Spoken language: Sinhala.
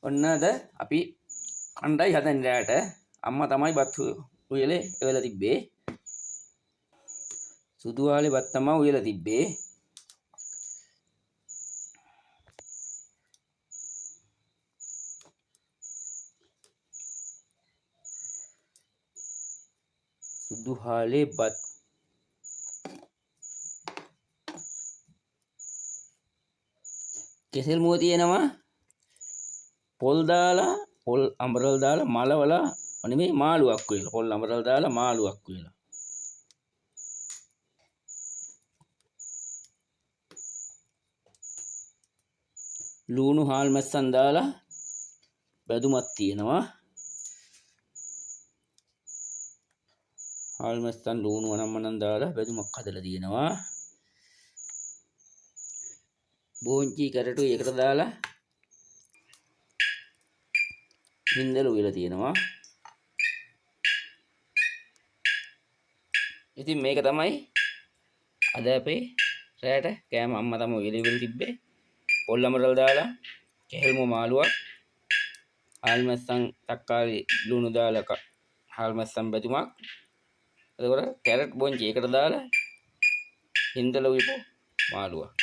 ඔන්න අද අපි කණ්ඩායි හදන්න රැට අම්මා තමයි බත් උයලේ එවලා තිබ්බේ. සුදු ආලේ බත් තමයි උයලා තිබ්බේ. සුදු ආලේ බත් කෙසෙල් මුව තියෙනවා. පොල් දාලා පොල් අඹරල් දාලා මලවලා නෙමෙයි මාළුවක් වෙලා පොල් අඹරල් දාලා මාළුවක් වෙලා ලුණු හාල් මැස්සන් දාලා බැදුමක් තියෙනවා. හාල් මැස්සන් ලුණු වනම්මනම් දාලා බැදුමක් හදලා තියෙනවා. බෝංචි කැරටුයි එකට දාලා හින්දල උයලා තියෙනවා. ඉතින් මේක තමයි අද අපේ රැට කෑම. අම්මා තමයි උයලා තිබ්බේ. පොල් අඹරල් දාලා කෙහෙල් මුව මාළුවක් හාල් මැස්සන් තක්කාලි ලුණු දාලා හාල් මැස්සන් බැදුමක්. එතකොට කැරට් බෝංචි එකට දාලා හින්දල උයපු මාළුවක්.